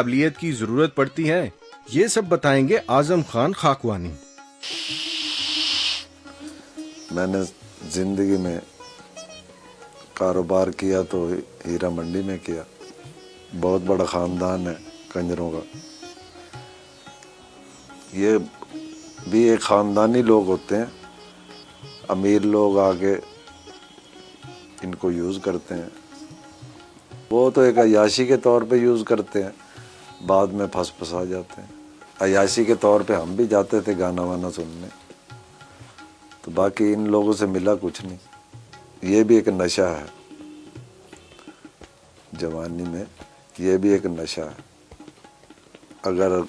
काबिलियत की जरूरत पड़ती है, ये सब बताएंगे आजम खान खाकवानी। मैंने जिंदगी में कारोबार किया तो हीरा मंडी में किया। बहुत बड़ा खानदान है कंजरों का। ये भी एक खानदानी लोग होते हैं। अमीर लोग आके इनको यूज़ करते हैं। वो तो एक अयाशी के तौर पे यूज़ करते हैं, बाद में फंसा जाते हैं। अयाशी के तौर पे हम भी जाते थे गाना वाना सुनने, तो बाकी इन लोगों से मिला कुछ नहीं। ये भी एक नशा है जवानी में, ये भी एक नशा है। अगर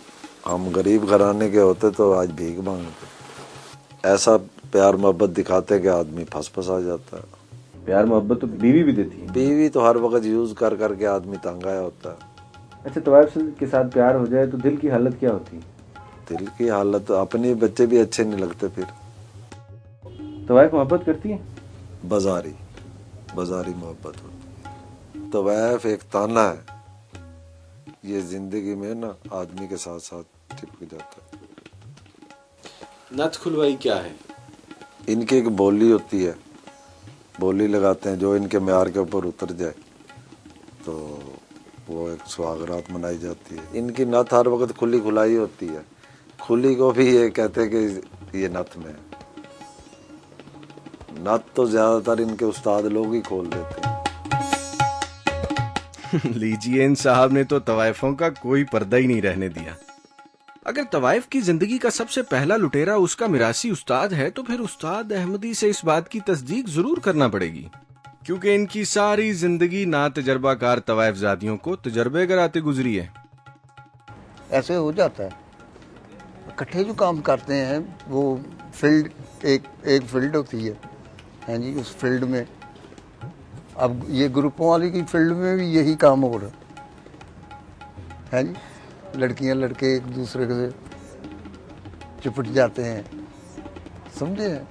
हम गरीब घराने के होते तो आज भीख मांगते। ऐसा प्यार मोहब्बत दिखाते कि आदमी फंसा जाता है। प्यार मोहब्बत तो बीवी भी देती है। बीवी तो हर वक्त यूज कर करके आदमी तंग आया होता है। अच्छा, तवाइफ के साथ प्यार हो जाए तो दिल की हालत क्या होती है? दिल की हालत, अपने बच्चे भी अच्छे नहीं लगते फिर। तवाइफ मोहब्बत करती है? बाजारी मोहब्बत होती है। तवाइफ एक ताना है, ये जिंदगी में ना आदमी के साथ साथ चिपक जाता है। नथ खुलवाई क्या है? इनकी एक बोली होती है, बोली लगाते हैं। जो इनके म्यार के ऊपर उतर जाए तो वो एक सुहागरात मनाई जाती है। इनकी नथ हर वक्त खुली खुलाई होती है। खुली को भी ये कहते हैं कि ये नथ में है। नथ तो ज्यादातर इनके उस्ताद लोग ही खोल देते हैं। लीजिए, इन साहब ने तो तवाइफों का कोई पर्दा ही नहीं रहने दिया। अगर तवाइफ की जिंदगी का सबसे पहला लुटेरा उसका मिरासी उस्ताद है, तो फिर उस्ताद अहमदी से इस बात की तस्दीक जरूर करना पड़ेगी, क्योंकि इनकी सारी जिंदगी ना तजर्बाकार तवाइफ जादियों को तजर्बे कराते गुजरी है। ऐसे हो जाता है, इकट्ठे जो काम करते हैं वो फील्ड एक फील्ड होती है जी। उस फील्ड में अब ये ग्रुपों वाली की फील्ड में भी यही काम हो रहा है जी। लड़कियां लड़के एक दूसरे से चिपट जाते हैं, समझे हैं?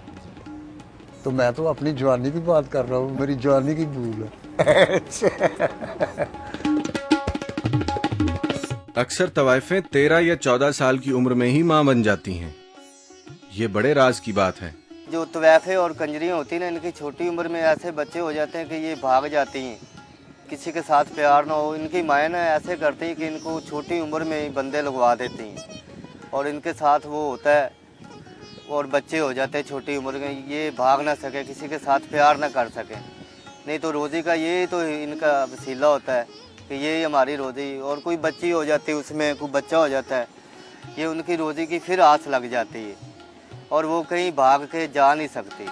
तो मैं तो अपनी जवानी की बात कर रहा हूँ, मेरी जवानी की भूल है। अक्सर तवाइफें 13 या 14 साल की उम्र में ही मां बन जाती हैं। ये बड़े राज की बात है। जो तवाइफें और कंजरियाँ होती हैं ना, इनकी छोटी उम्र में ऐसे बच्चे हो जाते हैं कि ये भाग जाती हैं, किसी के साथ प्यार ना हो। इनकी माएँ ना ऐसे करती हैं कि इनको छोटी उम्र में ही बंदे लगवा देती हैं और इनके साथ वो होता है और बच्चे हो जाते हैं छोटी उम्र में। ये भाग ना सके, किसी के साथ प्यार ना कर सके। नहीं तो रोज़ी का ये तो इनका वसीला होता है कि ये हमारी रोज़ी। और कोई बच्ची हो जाती है, उसमें कोई बच्चा हो जाता है, ये उनकी रोज़ी की फिर आस लग जाती है और वो कहीं भाग के जा नहीं सकती।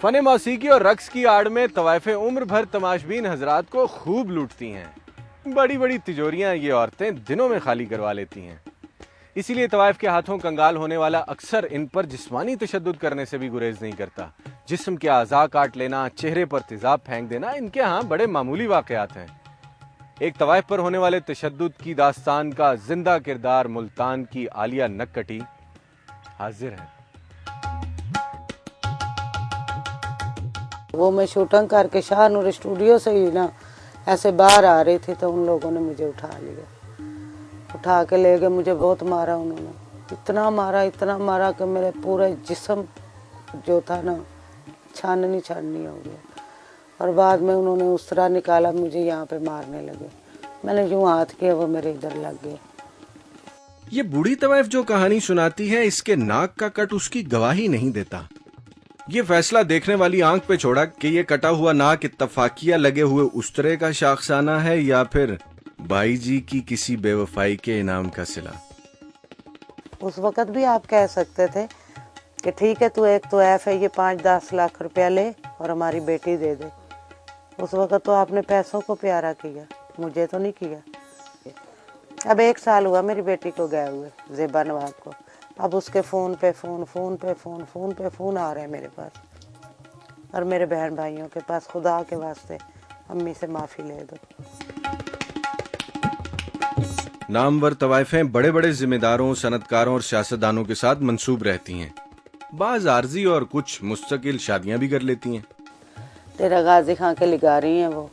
फन मौसीकी और रक्स की आड़ में तवाइफें उम्र भर तमाशबीन हजरात को खूब लूटती हैं। बड़ी बड़ी तिजोरियां ये औरतें दिनों में खाली करवा लेती हैं। इसीलिए तवाइफ के हाथों कंगाल होने वाला अक्सर इन पर जिस्मानी तशद्दुद करने से भी गुरेज नहीं करता। जिस्म के आज़ा काट लेना, चेहरे पर तेजाब फेंक देना इनके यहाँ बड़े मामूली वाकयात हैं। एक तवाइफ पर होने वाले तशद्दुद की दास्तान का जिंदा किरदार मुल्तान की आलिया नक्कटी हाजिर है। वो मैं शूटिंग करके शाहनूर स्टूडियो से ही ना ऐसे बाहर आ रही थी, तो उन लोगों ने मुझे उठा लिया, उठा के ले गए। मुझे बहुत मारा उन्होंने, इतना मारा कि मेरे पूरे जिस्म जो था ना छाननी हो गया। और बाद में उन्होंने उस तरह निकाला, मुझे यहाँ पे मारने लगे। मैंने यूँ हाथ किया, वो मेरे इधर लग गया। ये बूढ़ी तवाइफ जो कहानी सुनाती है, इसके नाक का कट उसकी गवाही नहीं देता। ये फैसला देखने वाली आंख पे छोड़ा कि ये कटा हुआ नाक इत्तफाकिया लगे हुए उस्तरे का शाखसाना है या फिर भाई जी की किसी बेवफाई के इनाम का सिला। उस वक़्त भी आप कह सकते थे कि ठीक है, तू एक तो ऐफ है, ये 5-10 लाख रुपया ले और हमारी बेटी दे दे। उस वक़्त तो आपने पैसों को प्यारा किया, मुझे तो नहीं किया। अब 1 साल हुआ मेरी बेटी को गए हुए, ज़ेबा नवाब को। अब उसके फ़ोन पे फ़ोन आ रहे हैं मेरे पास और मेरे बहन भाइयों के पास। खुदा के वास्ते अम्मी से माफ़ी ले दो। नामवर तवाइफें बड़े बड़े जिम्मेदारों, सनतकारों और सियासतदानों के साथ मंसूब रहती हैं। बाज आर्जी और कुछ मुस्तकिल शादियां भी कर लेती हैं। तेरा गाजी खां के लिगा रही हैं वो,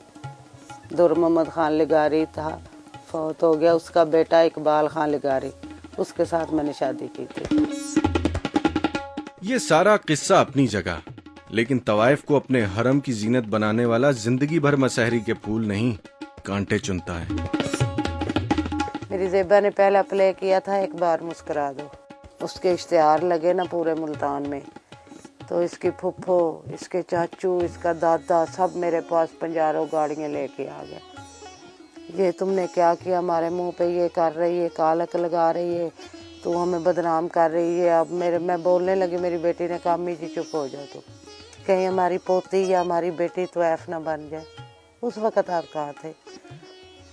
दुर मोहम्मद खान लिगारी था, फौत हो गया। उसका बेटा इकबाल खान लिगारी, उसके साथ मैंने शादी की थी। ये सारा किस्सा अपनी जगह, लेकिन तवाइफ को अपने हरम की जीनत बनाने वाला जिंदगी भर मसहरी के फूल नहीं, कांटे चुनता है। मेरी ज़ेबा ने पहला प्ले किया था एक बार मुस्कुरा दो, उसके इश्तिहार लगे ना पूरे मुल्तान में, तो इसकी फुफ्फो, इसके चाचू, इसका दादा सब मेरे पास 50 गाड़ियाँ लेके आ गए। ये तुमने क्या किया, हमारे मुंह पे ये कर रही है, कालक लगा रही है, तू हमें बदनाम कर रही है। अब मैं बोलने लगी, मेरी बेटी ने कहा अम्मी जी चुप हो जाओ, तो कहीं हमारी पोती या हमारी बेटी तवाइफ ना बन जाए। उस वक़्त आप कहाँ थे?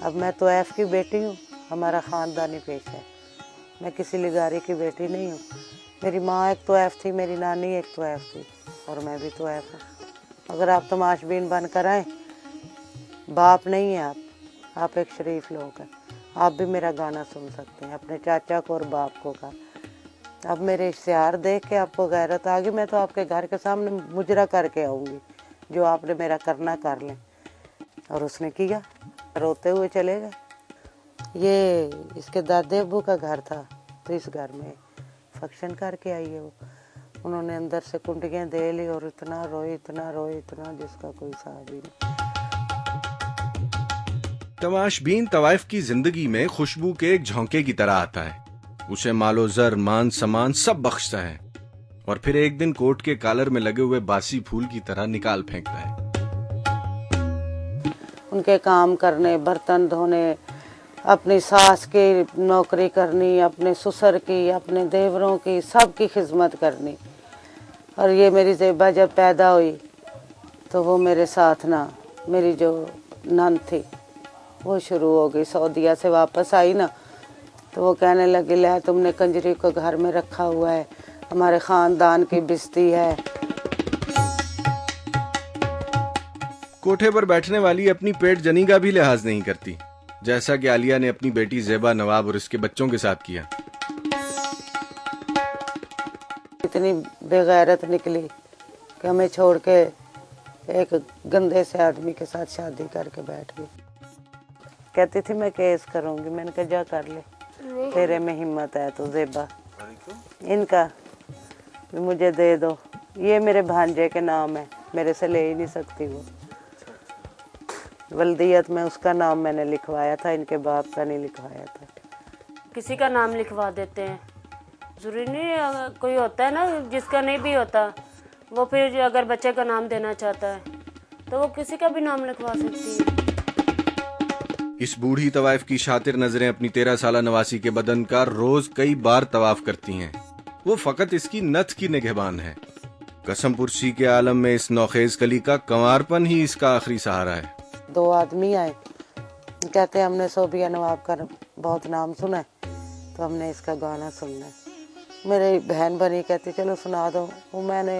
अब मैं तवाइफ की बेटी हूँ, हमारा ख़ानदानी पेशा है, मैं किसी लिगारी की बेटी नहीं हूँ। मेरी माँ एक तवाइफ थी, मेरी नानी एक तवाइफ थी, और मैं भी तवाइफ हूँ। अगर आप तमाशबीन बन कर आए, बाप नहीं है आप एक शरीफ लोग हैं, आप भी मेरा गाना सुन सकते हैं। अपने चाचा को और बाप को कहा, अब मेरे इश्तिहार देख के आपको गैरत आ गई, मैं तो आपके घर के सामने मुजरा करके आऊँगी, जो आपने मेरा करना कर लें। और उसने किया, रोते हुए चले गए। ये इसके दादे अब्बू का घर था, तो इस घर में फंक्शन करके आई है वो। उन्होंने अंदर से कुंडियाँ दे ली और इतना रोई, इतना रोई, इतना, जिसका कोई हिसाब ही नहीं। तमाशबीन तवाइफ की जिंदगी में खुशबू के एक झोंके की तरह आता है, उसे मालो जर, मान सम्मान सब बख्शता है, और फिर एक दिन कोट के कॉलर में लगे हुए बासी फूल की तरह निकाल फेंकता है। उनके काम करने, बर्तन धोने, अपनी सास की नौकरी करनी, अपने ससुर की, अपने देवरों की, सबकी खिदमत करनी। और ये मेरी ज़ेबा जब पैदा हुई तो वो मेरे साथ ना, मेरी जो नंद थी वो शुरू हो गई। सऊदीया से वापस आई ना, तो वो कहने लगी, ले तुमने कंजरी को घर में रखा हुआ है, हमारे ख़ानदान की बिस्ती है। कोठे पर बैठने वाली अपनी पेट जनी का भी लिहाज नहीं करती, जैसा कि आलिया ने अपनी बेटी ज़ेबा नवाब और उसके बच्चों के साथ किया। इतनी बेगैरत निकली कि हमें छोड़ के एक गंदे से आदमी के साथ शादी करके बैठ गई। कहती थी मैं केस करूंगी, मैंने कहा जा कर ले, तेरे में हिम्मत है तो। ज़ेबा इनका भी मुझे दे दो, ये मेरे भांजे के नाम है, मेरे से ले ही नहीं सकती वो। वल्दियत में उसका नाम मैंने लिखवाया था, इनके बाप का नहीं लिखवाया था। किसी का नाम लिखवा देते हैं, जरूरी नहीं, कोई होता है ना जिसका नहीं भी होता, वो फिर अगर बच्चे का नाम देना चाहता है तो वो किसी का भी नाम लिखवा सकती है। इस बूढ़ी तवाइफ की शातिर नजरें अपनी 13 साला नवासी के बदन का रोज कई बार तवाफ करती हैं। वो फकत इसकी नथ की निगहबान है। कसम पुरसी के आलम में इस नौखेज कली का कंवारपन ही इसका आखिरी सहारा है। 2 आदमी आए, कहते हमने सोबिया नवाब का बहुत नाम सुना है, तो हमने इसका गाना सुनना है। मेरी बहन बनी कहती चलो सुना दो। वो मैंने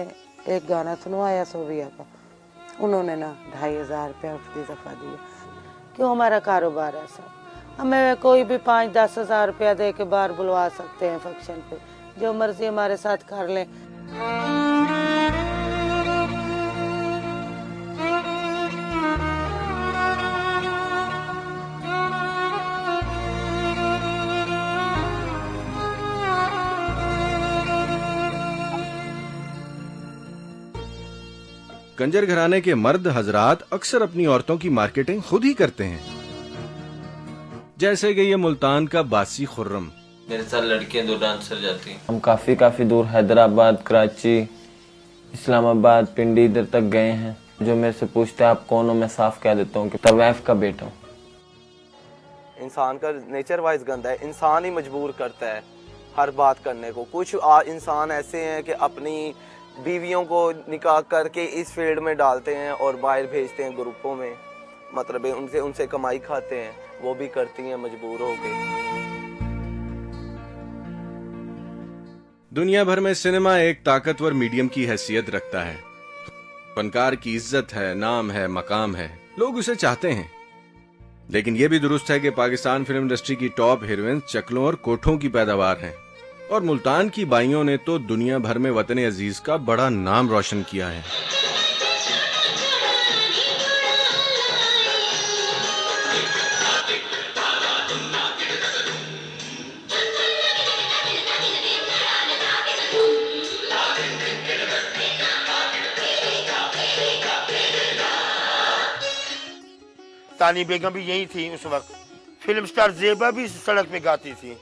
एक गाना सुनवाया सोबिया का, उन्होंने ना 2500 रुपया उठती दफ़ा दिया। क्यों, हमारा कारोबार ऐसा, हमें कोई भी 5-10 हज़ार रुपया दे के बाहर बुलवा सकते हैं फंक्शन पे, जो मर्जी हमारे साथ कर लें। कंजर घराने के मर्द हजरात अक्सर अपनी औरतों की मार्केटिंग खुद ही करते हैं, जैसे कि ये मुल्तान का बासी खुर्रम। मेरे साथ लड़कियां 2 डांसर जाती हैं। हम काफ़ी दूर हैदराबाद, कराची, इस्लामाबाद, पिंडी इधर तक गए हैं। जो मेरे से पूछते हैं आप कौन हो, मैं साफ कह देता हूँ कि तवाइफ का बेटा हूँ। इंसान का नेचर वाइज गंदा है, इंसान ही मजबूर करता है हर बात करने को। कुछ इंसान ऐसे हैं कि अपनी बीवियों को निकाह करके इस फील्ड में डालते हैं और बाहर भेजते हैं ग्रुपों में, मतलब उनसे कमाई खाते हैं, वो भी करती हैं मजबूर होके। दुनिया भर में सिनेमा एक ताकतवर मीडियम की हैसियत रखता है। फनकार की इज्जत है, नाम है, मकाम है, लोग उसे चाहते हैं। लेकिन यह भी दुरुस्त है कि पाकिस्तान फिल्म इंडस्ट्री की टॉप हीरोइन चकलों और कोठों की पैदावार हैं, और मुल्तान की बाइयों ने तो दुनिया भर में वतन अजीज का बड़ा नाम रोशन किया है। तानी बेगम भी यही थी उस वक्त। फिल्म स्टार ज़ेबा भी इस सड़क पे गाती थी,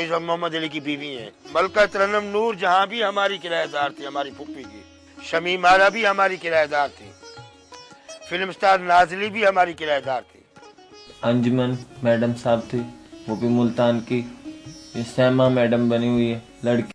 जो मोहम्मद अली की बीवी है। मलका तरन्नुम नूर जहां भी हमारी किराएदार थी, हमारी फुप्पी की। शमीम आरा भी हमारी किराएदार थी। फिल्म स्टार नाजली भी हमारी किराएदार थी। अंजुमन मैडम साहब थी, वो भी मुल्तान की। ये सैमा मैडम बनी हुई है लड़की।